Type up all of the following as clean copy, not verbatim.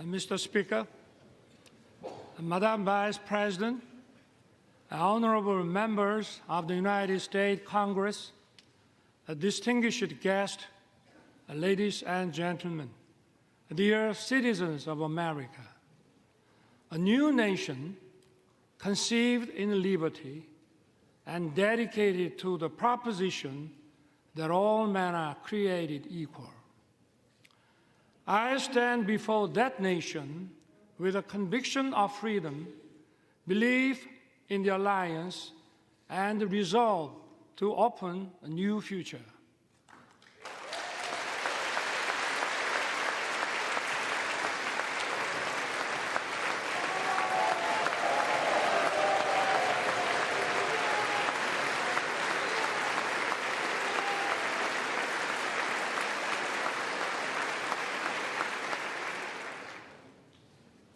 Mr. Speaker, Madam Vice President, honorable members of the United States Congress, distinguished guests, ladies and gentlemen, dear citizens of America, a new nation conceived in liberty and dedicated to the proposition that all men are created equal. I stand before that nation with a conviction of freedom, belief in the alliance, and the resolve to open a new future.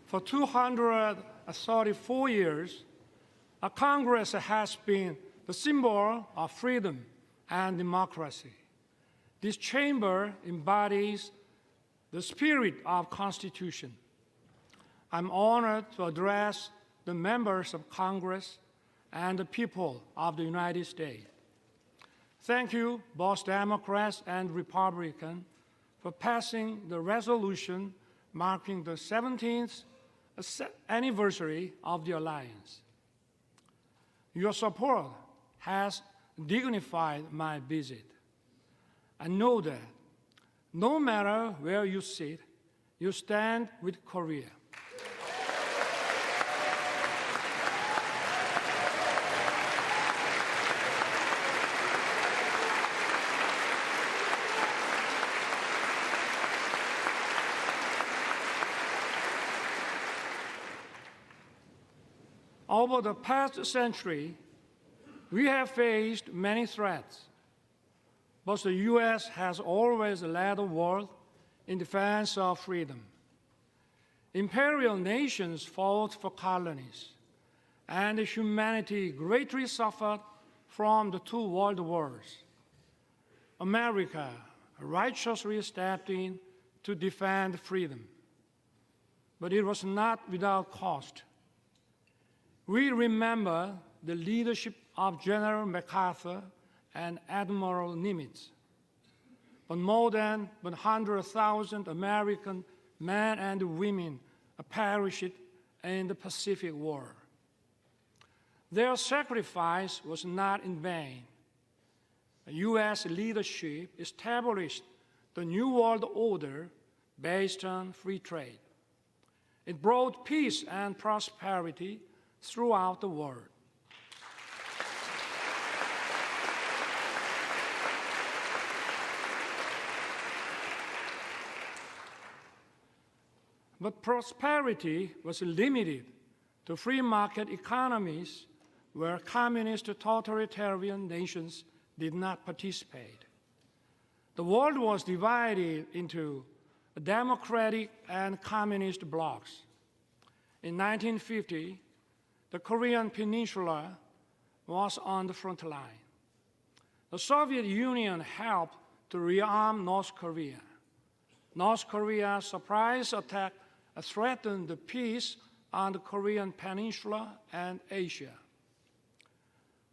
For 234 years, Congress has been the symbol of freedom and democracy. This chamber embodies the spirit of Constitution. I'm honored to address the members of Congress and the people of the United States. Thank you, both Democrats and Republicans, for passing the resolution marking the 17th anniversary of the alliance. Your support has dignified my visit. I know that no matter where you sit, you stand with Korea. Over the past century, we have faced many threats, but the U.S. has always led the world in defense of freedom. Imperial nations fought for colonies, and humanity greatly suffered from the two world wars. America righteously stepped in to defend freedom, but it was not without cost. We remember the leadership of General MacArthur and Admiral Nimitz. But more than 100,000 American men and women perished in the Pacific War. Their sacrifice was not in vain. The U.S. leadership established the New World Order based on free trade. It brought peace and prosperity throughout the world. But prosperity was limited to free market economies where communist totalitarian nations did not participate. The world was divided into democratic and communist blocs. In 1950, the Korean Peninsula was on the front line. The Soviet Union helped to rearm North Korea. North Korea's surprise attack threatened the peace on the Korean Peninsula and Asia.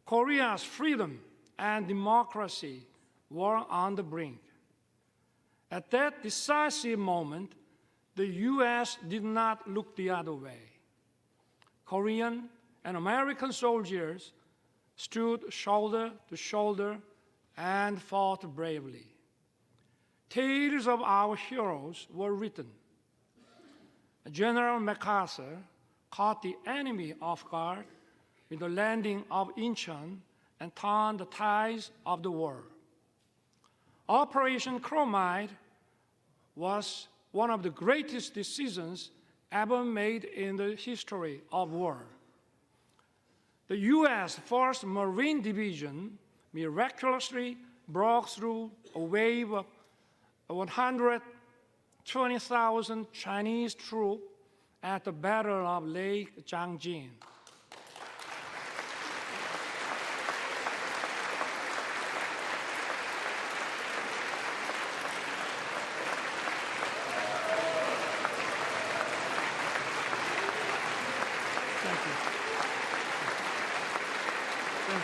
Korea's freedom and democracy were on the brink. At that decisive moment, the U.S. did not look the other way. Korean and American soldiers stood shoulder to shoulder and fought bravely. Tales of our heroes were written. General MacArthur caught the enemy off guard with the landing of Incheon and turned the tides of the war. Operation Chromite was one of the greatest decisions ever made in the history of war. The U.S. 1st Marine Division miraculously broke through a wave of 120,000 Chinese troops at the Battle of Lake Changjin.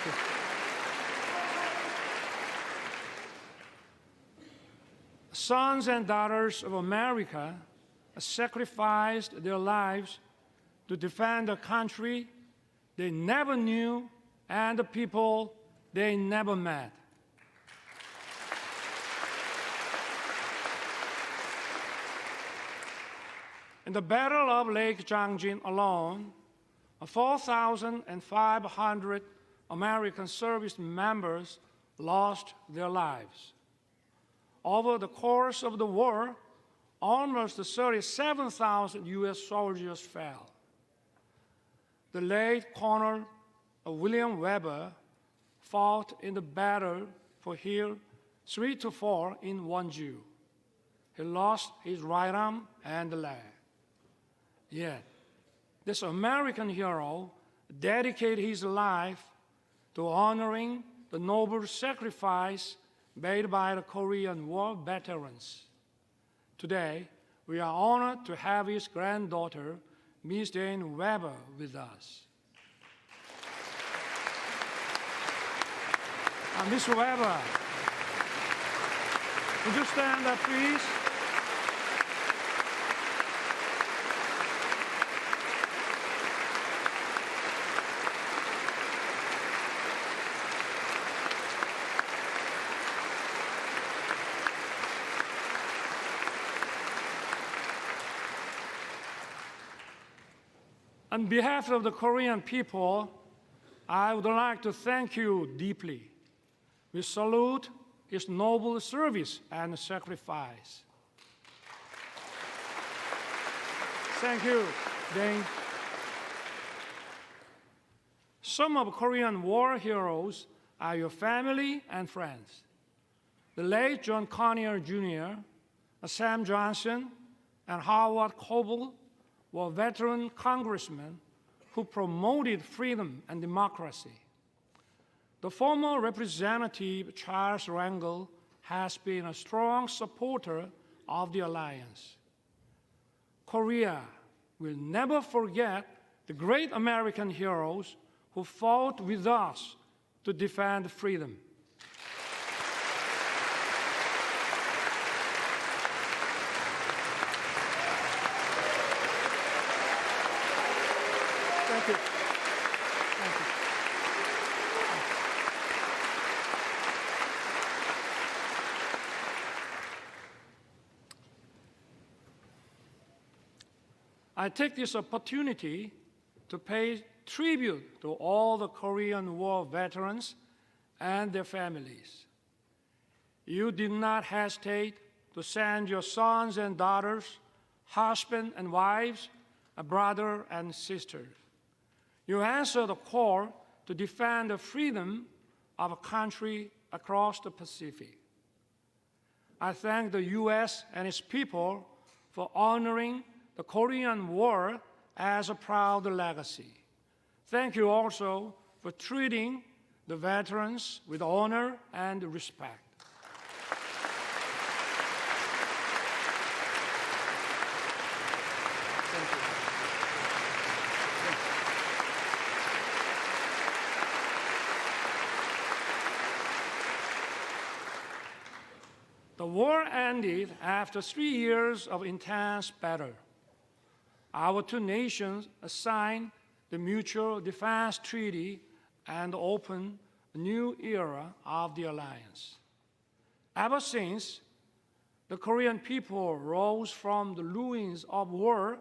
Thank you. Sons and daughters of America sacrificed their lives to defend a country they never knew and the people they never met. In the Battle of Lake Changjin alone, 4,500 American service members lost their lives. Over the course of the war, almost 37,000 U.S. soldiers fell. The late Colonel William Weber fought in the battle for Hill 3 to 4 in Wonju. He lost his right arm and leg. Yet, this American hero dedicated his life to honoring the noble sacrifice made by the Korean War veterans. Today, we are honored to have his granddaughter, Ms. Jane Weber, with us. Ms. Weber, would you stand up, please? On behalf of the Korean people, I would like to thank you deeply. We salute his noble service and sacrifice. Thank you, Dane. Some of Korean war heroes are your family and friends. The late John Conyers Jr., Sam Johnson, and Howard Coble were veteran congressmen who promoted freedom and democracy. The former Representative Charles Rangel has been a strong supporter of the alliance. Korea will never forget the great American heroes who fought with us to defend freedom. Thank you. Thank you. I take this opportunity to pay tribute to all the Korean War veterans and their families. You did not hesitate to send your sons and daughters, husbands and wives, brothers and sisters. You answered the call to defend the freedom of a country across the Pacific. I thank the U.S. and its people for honoring the Korean War as a proud legacy. Thank you also for treating the veterans with honor and respect. Thank you. The war ended after 3 years of intense battle. Our two nations signed the Mutual Defense Treaty and opened a new era of the alliance. Ever since, the Korean people rose from the ruins of war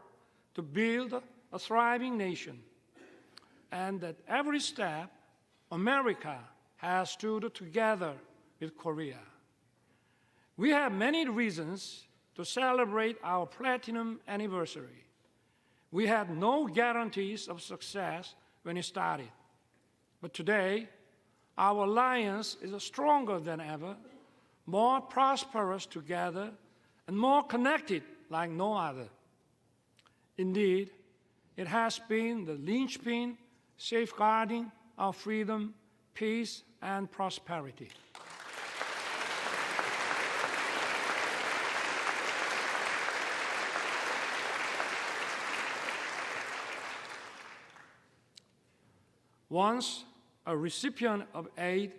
to build a thriving nation. And at every step, America has stood together with Korea. We have many reasons to celebrate our platinum anniversary. We had no guarantees of success when it started. But today, our alliance is stronger than ever, more prosperous together, and more connected like no other. Indeed, it has been the linchpin safeguarding our freedom, peace, and prosperity. Once, a recipient of aid,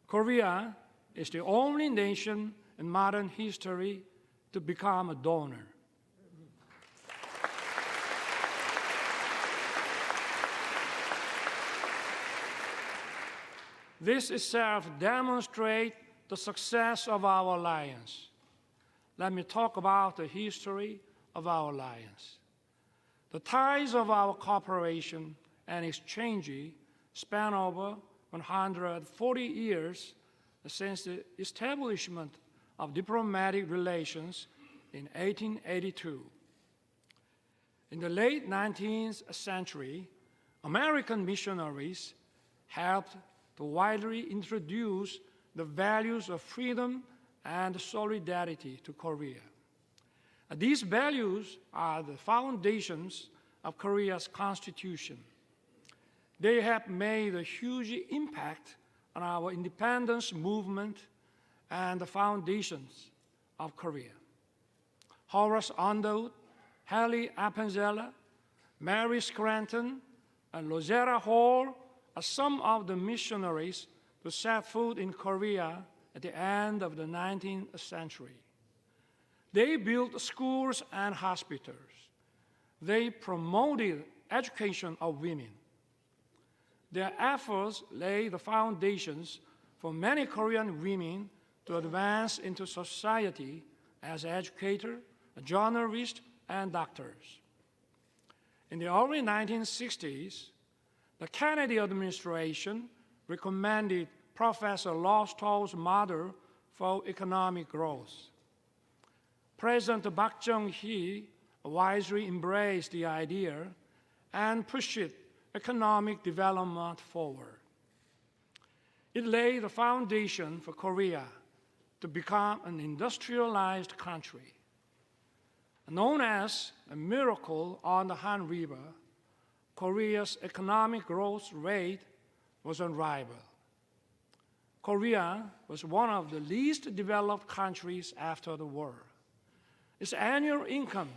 Korea is the only nation in modern history to become a donor. This itself demonstrates the success of our alliance. Let me talk about the history of our alliance. The ties of our cooperation and exchange span over 140 years since the establishment of diplomatic relations in 1882. In the late 19th century, American missionaries helped to widely introduce the values of freedom and solidarity to Korea. These values are the foundations of Korea's constitution. They have made a huge impact on our independence movement and the foundations of Korea. Horace Underwood, Hallie Appenzeller, Mary Scranton, and Rosetta Hall are some of the missionaries who set foot in Korea at the end of the 19th century. They built schools and hospitals. They promoted education of women. Their efforts laid the foundations for many Korean women to advance into society as educators, journalists, and doctors. In the early 1960s, the Kennedy administration recommended Professor Lostow's model for economic growth. President Park Chung-hee wisely embraced the idea and pushed economic development forward. It laid the foundation for Korea to become an industrialized country. Known as a miracle on the Han River, Korea's economic growth rate was unrivaled. Korea was one of the least developed countries after the war. Its annual income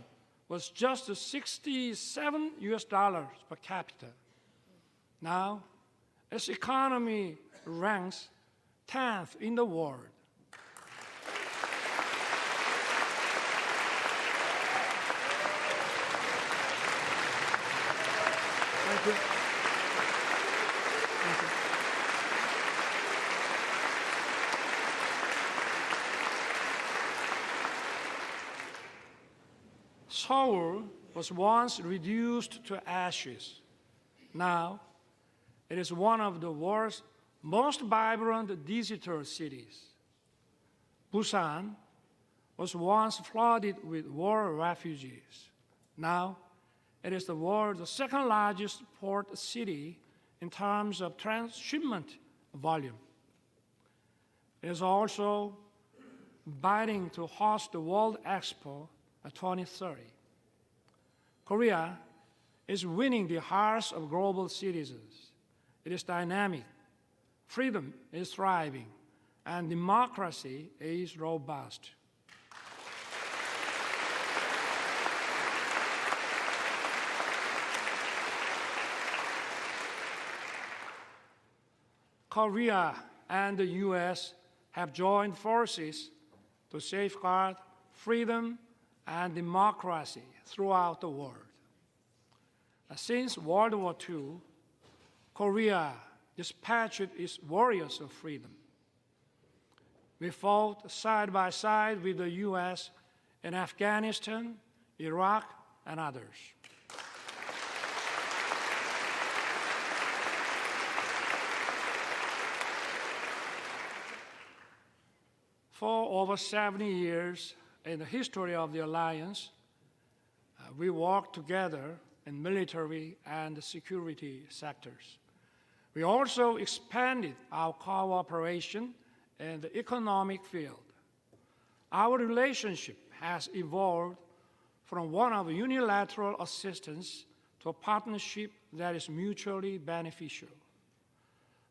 was just $67 per capita. Now, its economy ranks 10th in the world. Thank you. Thank you. Seoul was once reduced to ashes. Now, it is one of the world's most vibrant digital cities. Busan was once flooded with war refugees. Now, it is the world's second largest port city in terms of transshipment volume. It is also bidding to host the World Expo 2030. Korea is winning the hearts of global citizens. It is dynamic, freedom is thriving, and democracy is robust. Korea and the U.S. have joined forces to safeguard freedom and democracy throughout the world. Since World War II, Korea dispatched its warriors of freedom. We fought side by side with the U.S. in Afghanistan, Iraq, and others. For over 70 years in the history of the alliance, we worked together in military and security sectors. We also expanded our cooperation in the economic field. Our relationship has evolved from one of unilateral assistance to a partnership that is mutually beneficial.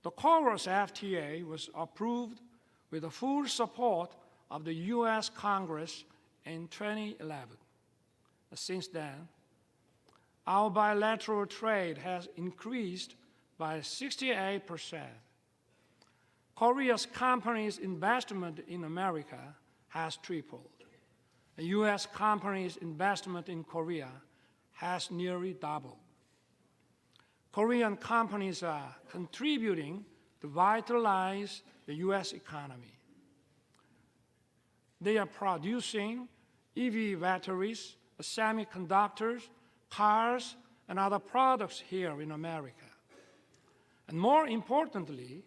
The CORUS FTA was approved with the full support of the U.S. Congress in 2011. Since then, our bilateral trade has increased by 68%. Korea's companies' investment in America has tripled. The U.S. companies' investment in Korea has nearly doubled. Korean companies are contributing to vitalize the U.S. economy. They are producing EV batteries, semiconductors, cars, and other products here in America. And more importantly,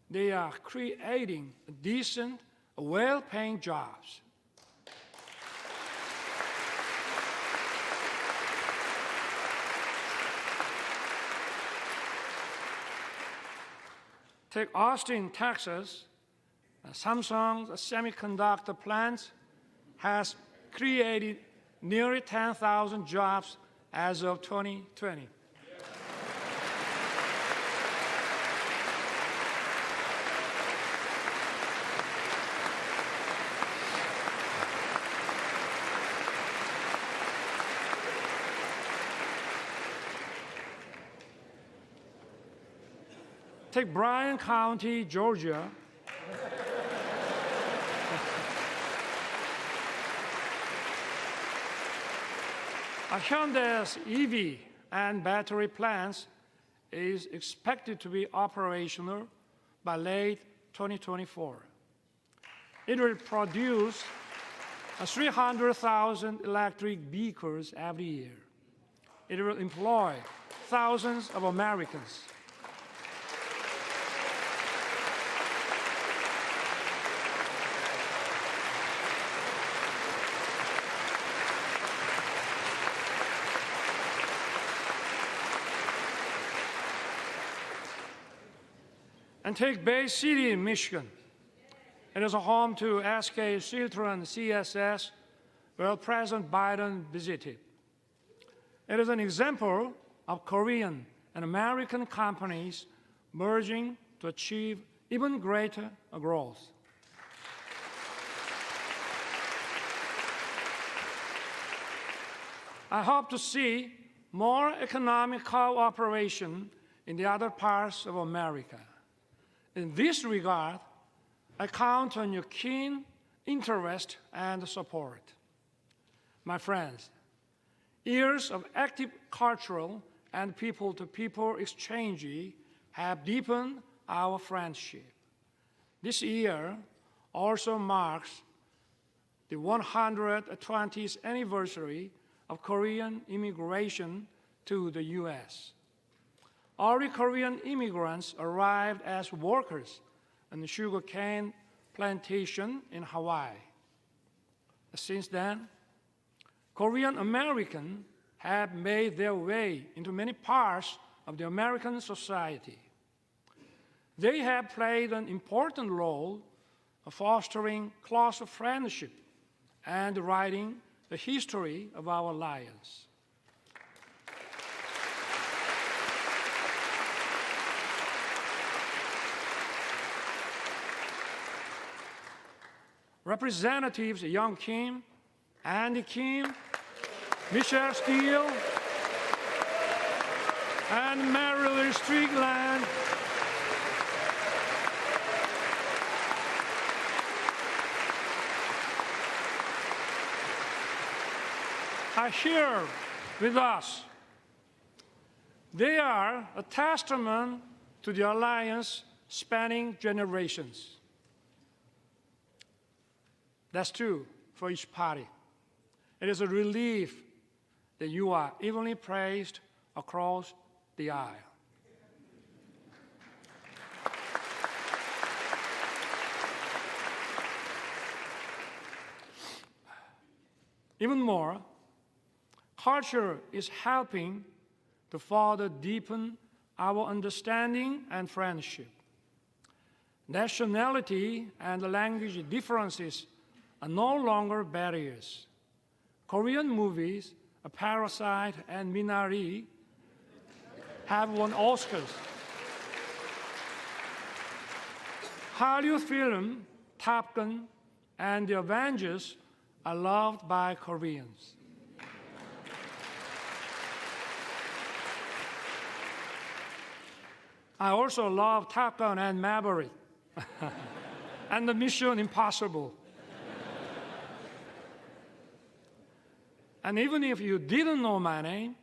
they are creating decent, well-paying jobs. Take Austin, Texas. Samsung's semiconductor plant has created nearly 10,000 jobs as of 2020. Take Bryan County, Georgia. Hyundai's EV and battery plants is expected to be operational by late 2024. It will produce 300,000 electric vehicles every year. It will employ thousands of Americans. And take Bay City in Michigan. It is a home to SK Chiltron CSS, where President Biden visited. It is an example of Korean and American companies merging to achieve even greater growth. I hope to see more economic cooperation in the other parts of America. In this regard, I count on your keen interest and support. My friends, years of active cultural and people-to-people exchange have deepened our friendship. This year also marks the 120th anniversary of Korean immigration to the U.S. Early Korean immigrants arrived as workers on the sugarcane plantation in Hawaii. Since then, Korean Americans have made their way into many parts of the American society. They have played an important role of fostering close friendship and writing the history of our alliance. Representatives Young Kim, Andy Kim, Michelle Steele, and Marilyn Strickland are here with us. They are a testament to the alliance spanning generations. That's true for each party. It is a relief that you are evenly praised across the aisle. Even more, culture is helping to further deepen our understanding and friendship. Nationality and language differences are no longer barriers. Korean movies, Parasite and Minari, have won Oscars. Hallyu film, Top Gun, and The Avengers are loved by Koreans. I also love Top Gun and Maverick and the Mission Impossible. And even if you didn't know my name,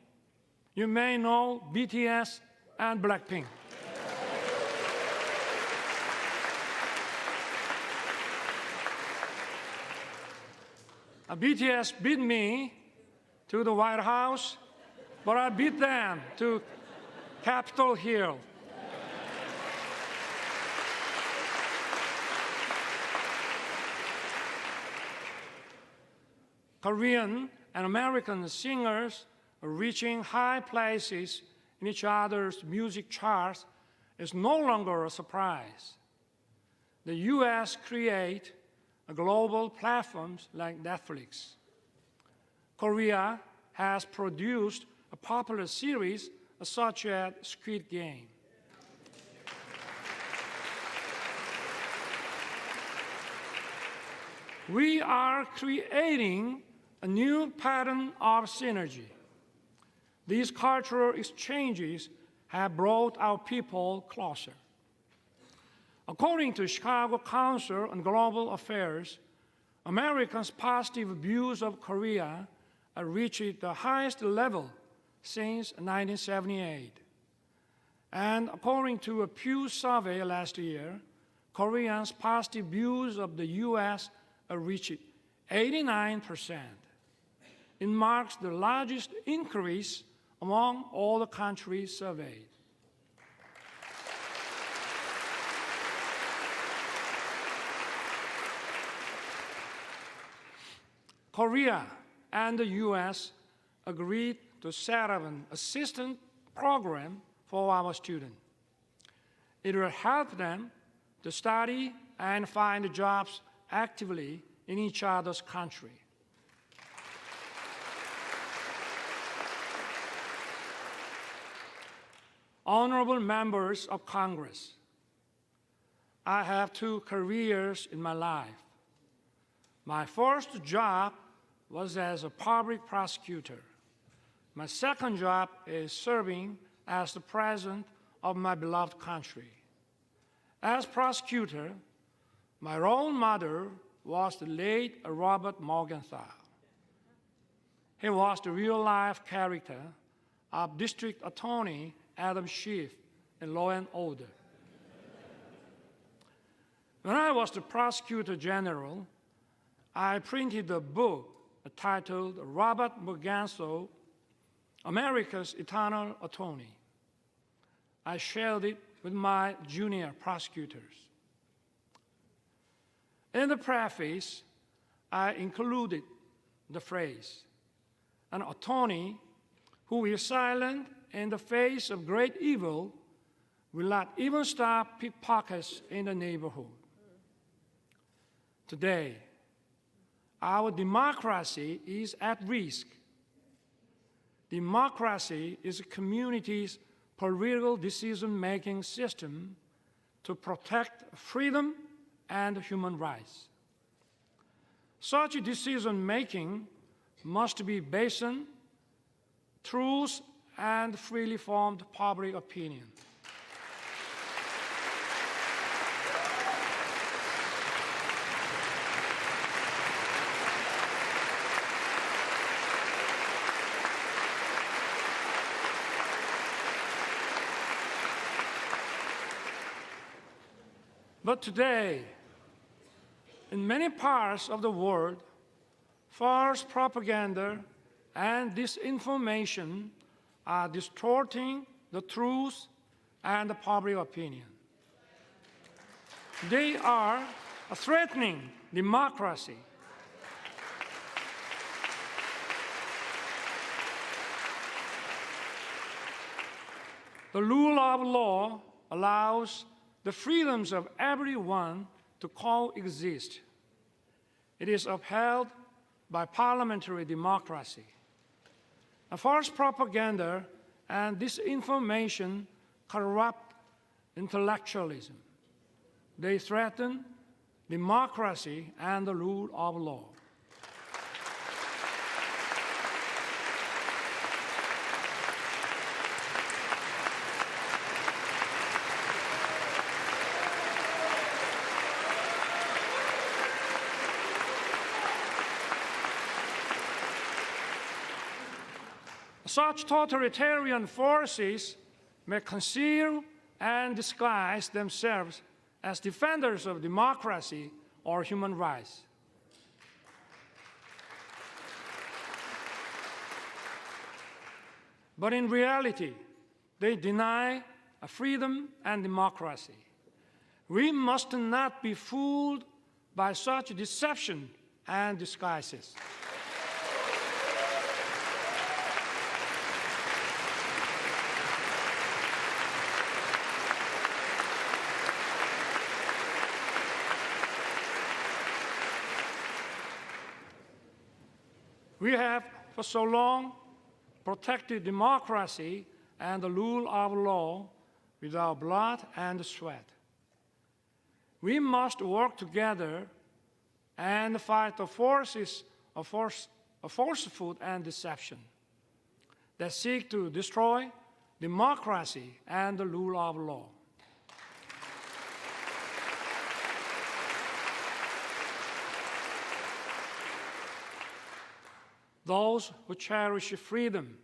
you may know BTS and Blackpink. BTS beat me to the White House, but I beat them to Capitol Hill. Korean and American singers are reaching high places in each other's music charts is no longer a surprise. The US create global platforms like Netflix. Korea has produced a popular series such as Squid Game. We are creating a new pattern of synergy. These cultural exchanges have brought our people closer. According to Chicago Council on Global Affairs, Americans' positive views of Korea have reached the highest level since 1978. And according to a Pew survey last year, Koreans' positive views of the U.S. have reached 89%. It marks the largest increase among all the countries surveyed. Korea and the U.S. agreed to set up an assistance program for our students. It will help them to study and find jobs actively in each other's country. Honorable members of Congress, I have 2 careers in my life. My first job was as a public prosecutor. My second job is serving as the president of my beloved country. As prosecutor, my role model was the late Robert Morgenthau. He was the real-life character of District Attorney Adam Schiff in Law and Order. When I was the Prosecutor General, I printed a book titled Robert Morgenthau, America's Eternal Attorney. I shared it with my junior prosecutors. In the preface, I included the phrase, an attorney who is silent in the face of great evil will not even stop pickpockets in the neighborhood. Today, our democracy is at risk. Democracy is a community's political decision-making system to protect freedom and human rights. Such decision-making must be based on truth and freely formed public opinion. But today, in many parts of the world, false propaganda and disinformation are distorting the truth and the public opinion. They are threatening democracy. The rule of law allows the freedoms of everyone to coexist. It is upheld by parliamentary democracy. False propaganda and disinformation corrupt intellectualism. They threaten democracy and the rule of law. Such totalitarian forces may conceal and disguise themselves as defenders of democracy or human rights. But in reality, they deny freedom and democracy. We must not be fooled by such deception and disguises. We have for so long protected democracy and the rule of law with our blood and sweat. We must work together and fight the forces of falsehood and deception that seek to destroy democracy and the rule of law. Those who cherish freedom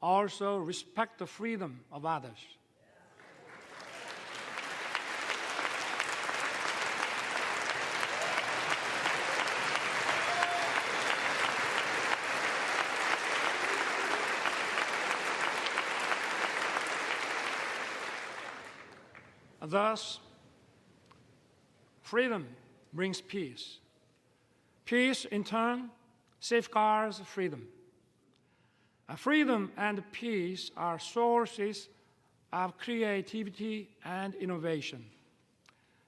also respect the freedom of others. Thus, freedom brings peace. Peace, in turn, safeguards freedom. Freedom and peace are sources of creativity and innovation.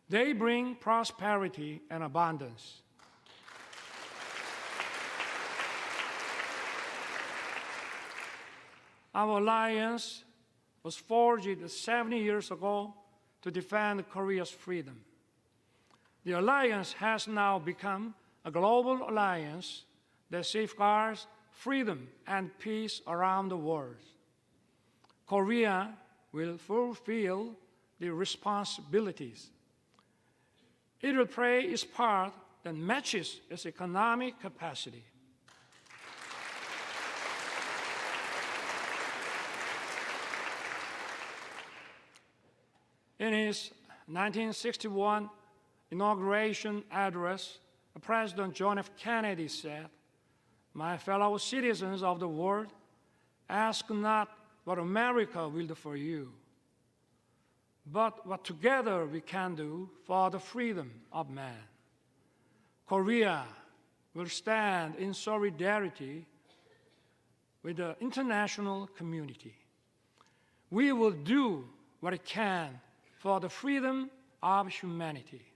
They bring prosperity and abundance. Our alliance was forged 70 years ago to defend Korea's freedom. The alliance has now become a global alliance that safeguards freedom and peace around the world. Korea will fulfill the responsibilities. It will play its part that matches its economic capacity. In his 1961 inauguration address, President John F. Kennedy said, "My fellow citizens of the world, ask not what America will do for you, but what together we can do for the freedom of man." Korea will stand in solidarity with the international community. We will do what it can for the freedom of humanity.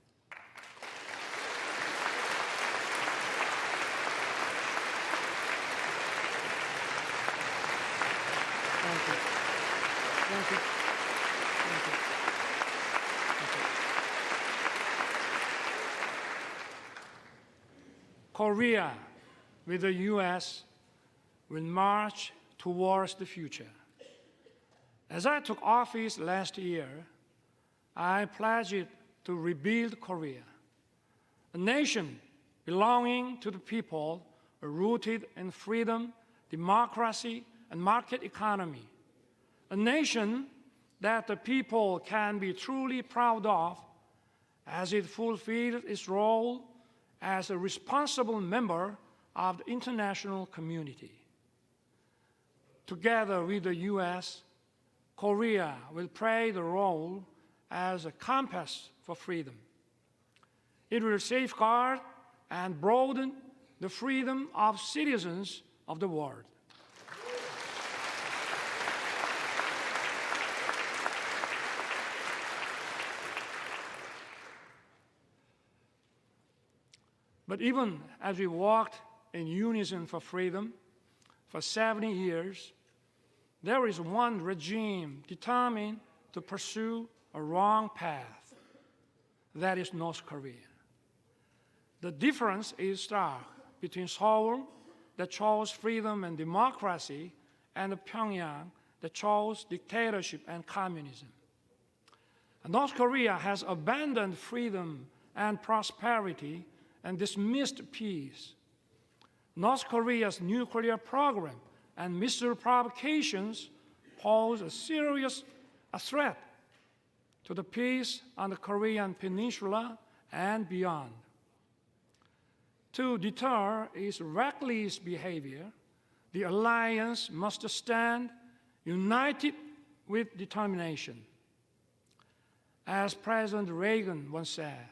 Thank you. Thank you. Thank you. Thank you. Korea, with the U.S., will march towards the future. As I took office last year, I pledged to rebuild Korea, a nation belonging to the people, rooted in freedom, democracy, and market economy, a nation that the people can be truly proud of as it fulfills its role as a responsible member of the international community. Together with the U.S., Korea will play the role as a compass for freedom. It will safeguard and broaden the freedom of citizens of the world. But even as we walked in unison for freedom for 70 years, there is one regime determined to pursue a wrong path. That is North Korea. The difference is stark between Seoul, that chose freedom and democracy, and Pyongyang, that chose dictatorship and communism. North Korea has abandoned freedom and prosperity and dismissed peace. North Korea's nuclear program and missile provocations pose a serious threat to the peace on the Korean Peninsula and beyond. To deter its reckless behavior, the alliance must stand united with determination. As President Reagan once said,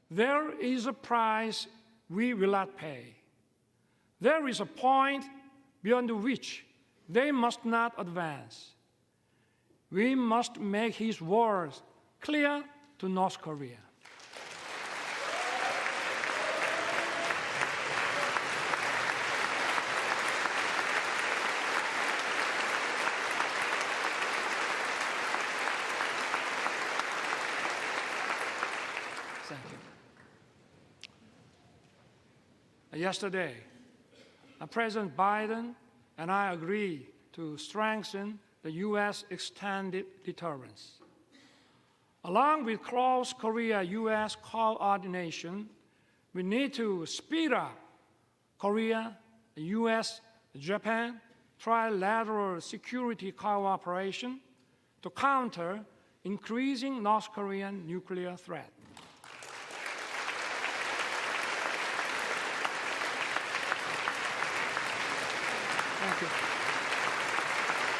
"There is a price we will not pay. There is a point beyond which they must not advance." We must make his words clear to North Korea. Thank you. Yesterday, President Biden and I agreed to strengthen the U.S. extended deterrence. Along with close Korea-U.S. coordination, we need to speed up Korea, U.S., Japan trilateral security cooperation to counter increasing North Korean nuclear threat. Thank you.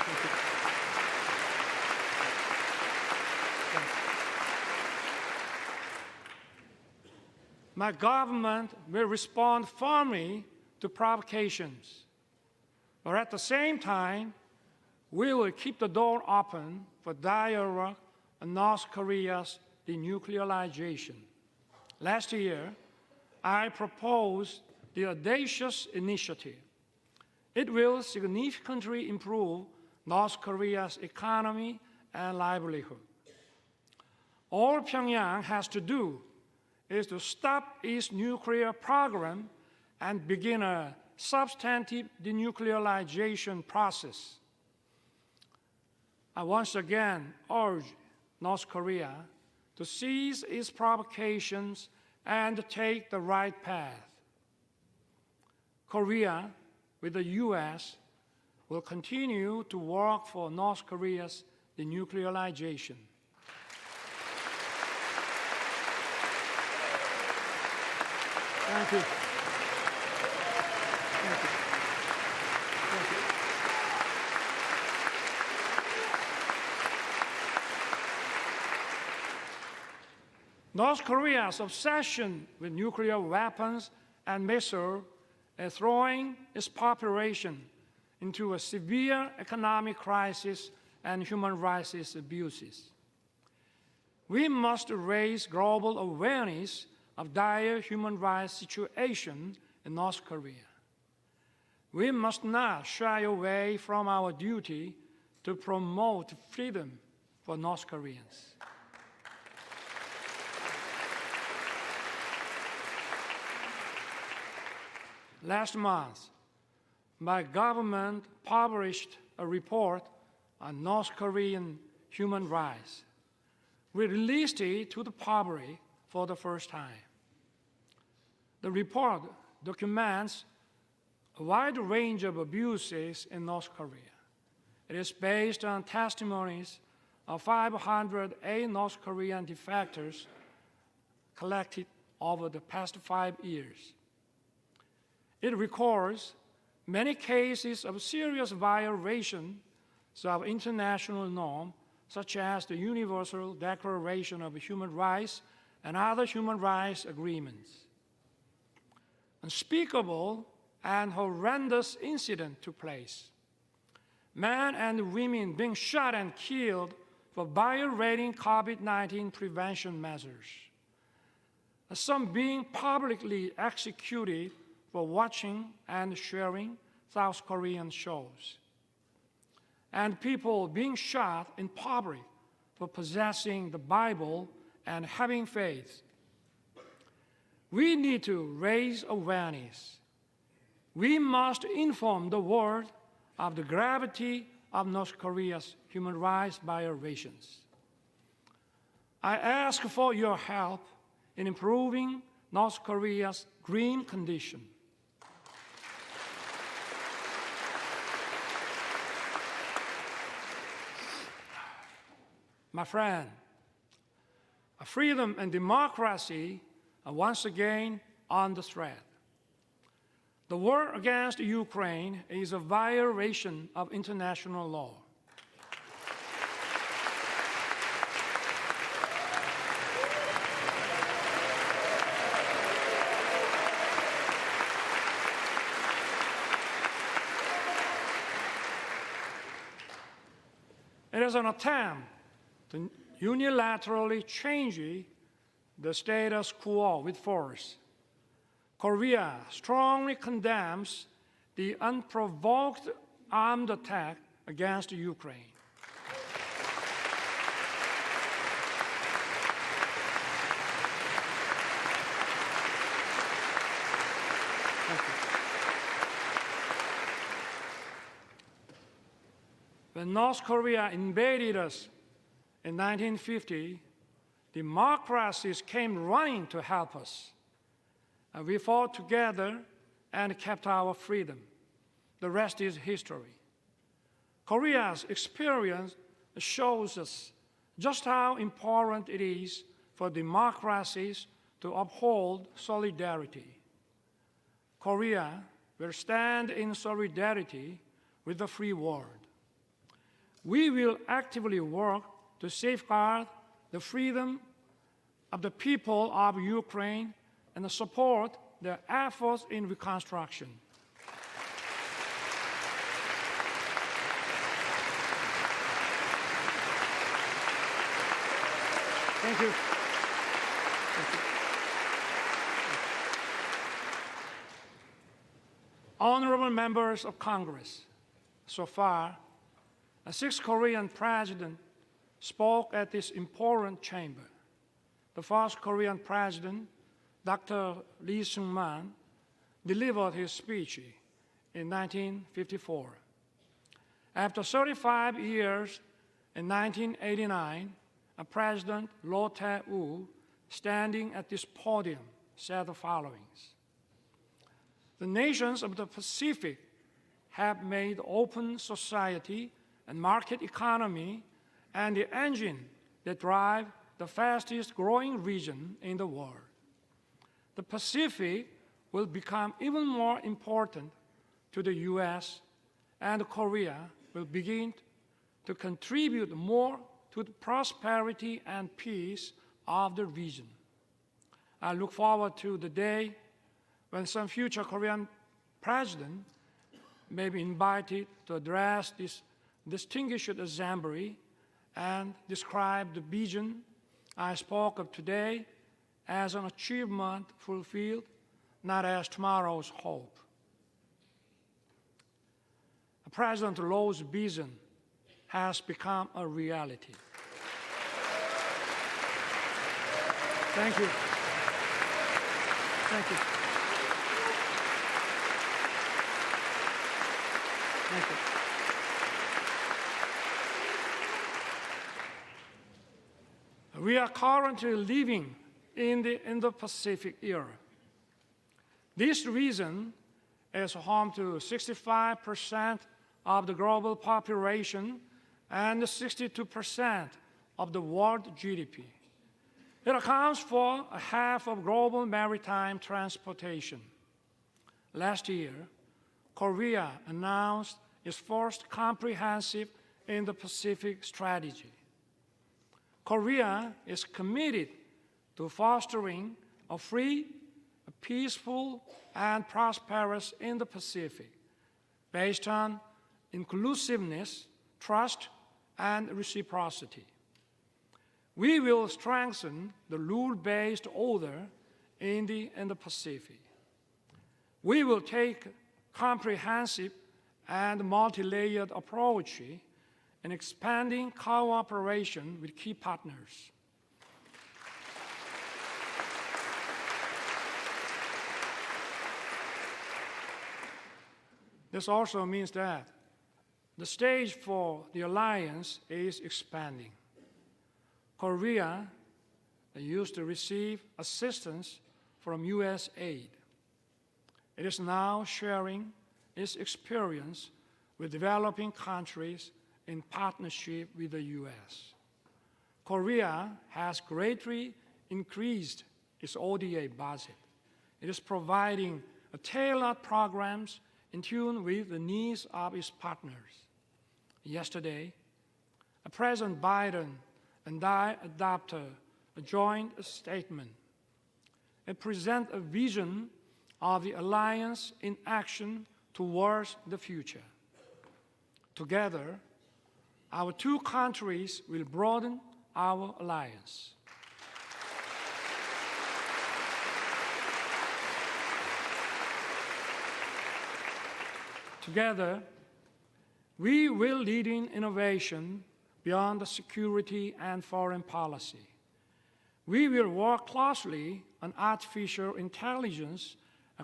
Thank you. My government will respond firmly to provocations, but at the same time, we will keep the door open for dialogue on North Korea's denuclearization. Last year, I proposed the audacious initiative. It will significantly improve North Korea's economy and livelihood. All Pyongyang has to do is to stop its nuclear program and begin a substantive denuclearization process. I once again urge North Korea to cease its provocations and take the right path. Korea, with the U.S., will continue to work for North Korea's denuclearization. Thank you. Thank you. Thank you. North Korea's obsession with nuclear weapons and missiles is throwing its population into a severe economic crisis and human rights abuses. We must raise global awareness of dire human rights situation in North Korea. We must not shy away from our duty to promote freedom for North Koreans. Last month, my government published a report on North Korean human rights. We released it to the public for the first time. The report documents a wide range of abuses in North Korea. It is based on testimonies of 508 North Korean defectors collected over the past 5 years. It records many cases of serious violations of international norms, such as the Universal Declaration of Human Rights and other human rights agreements. Unspeakable and horrendous incidents took place. Men and women being shot and killed for violating COVID-19 prevention measures. Some being publicly executed for watching and sharing South Korean shows. And people being shot in public for possessing the Bible and having faith. We need to raise awareness. We must inform the world of the gravity of North Korea's human rights violations. I ask for your help in improving North Korea's green condition. My friend, freedom and democracy are once again under threat. The war against Ukraine is a violation of international law. It is an attempt to unilaterally change the status quo with force. Korea strongly condemns the unprovoked armed attack against Ukraine. When North Korea invaded us in 1950, democracies came running to help us. We fought together and kept our freedom. The rest is history. Korea's experience shows us just how important it is for democracies to uphold solidarity. Korea will stand in solidarity with the free world. We will actively work to safeguard the freedom of the people of Ukraine and support their efforts in reconstruction. Thank you. Honorable members of Congress, so far, 6 Korean presidents spoke at this important chamber. The first Korean president, Dr. Lee Sung-man, delivered his speech in 1954. After 35 years, in 1989, President Roh Tae-woo, standing at this podium, said the following: "The nations of the Pacific have made open society and market economy and the engine that drive the fastest growing region in the world. The Pacific will become even more important to the U.S., and Korea will begin to contribute more to the prosperity and peace of the region. I look forward to the day when some future Korean president may be invited to address this distinguished assembly and describe the vision I spoke of today as an achievement fulfilled, not as tomorrow's hope." President Roh's vision has become a reality. Thank you. Thank you. Thank you. We are currently living in the Indo-Pacific era. This region is home to 65% of the global population and 62% of the world GDP. It accounts for half of global maritime transportation. Last year, Korea announced its first comprehensive Indo-Pacific strategy. Korea is committed to fostering a free, a peaceful, and prosperous Indo-Pacific based on inclusiveness, trust, and reciprocity. We will strengthen the rule-based order in the Indo-Pacific. We will take comprehensive and multi-layered approach in expanding cooperation with key partners. This also means that the stage for the alliance is expanding. Korea used to receive assistance from U.S. aid. It is now sharing its experience with developing countries in partnership with the U.S. Korea has greatly increased its ODA budget. It is providing tailored programs in tune with the needs of its partners. Yesterday, President Biden and I adopted a joint statement. It presents a vision of the alliance in action towards the future. Together, our two countries will broaden our alliance. Together, we will lead in innovation beyond the security and foreign policy. We will work closely on artificial intelligence,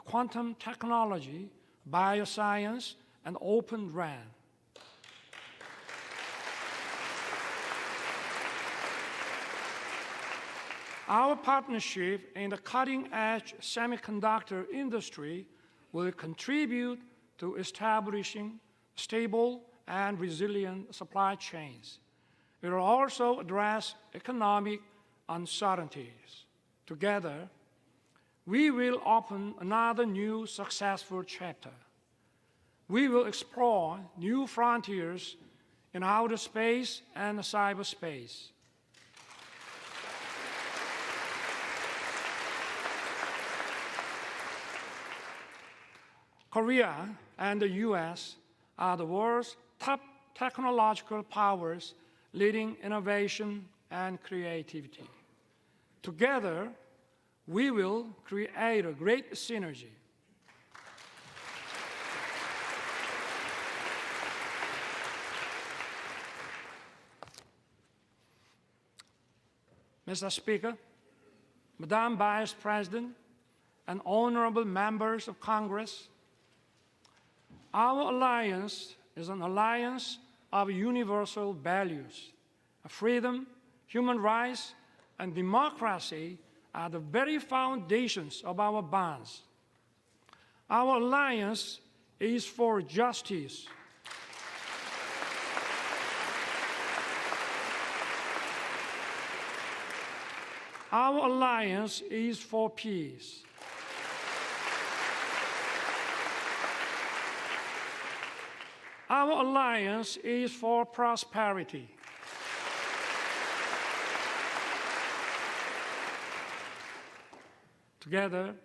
quantum technology, bioscience, and open RAN. Our partnership in the cutting-edge semiconductor industry will contribute to establishing stable and resilient supply chains. It will also address economic uncertainties. Together, we will open another new successful chapter. We will explore new frontiers in outer space and cyberspace. Korea and the US are the world's top technological powers leading innovation and creativity. Together, we will create a great synergy. Mr. Speaker, Madam Vice President, and honorable members of Congress, our alliance is an alliance of universal values. Freedom, human rights, and democracy are the very foundations of our bonds. Our alliance is for justice. Our alliance is for peace. Our alliance is for prosperity. Together,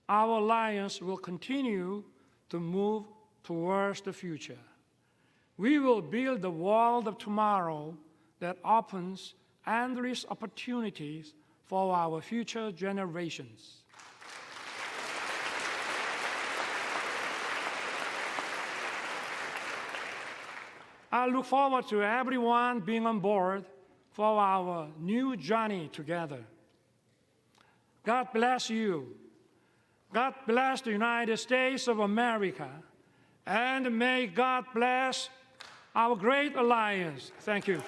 our alliance will continue to move towards the future. We will build the world of tomorrow that opens endless opportunities for our future generations. I look forward to everyone being on board for our new journey together. God bless you. God bless the United States of America. And may God bless our great alliance. Thank you.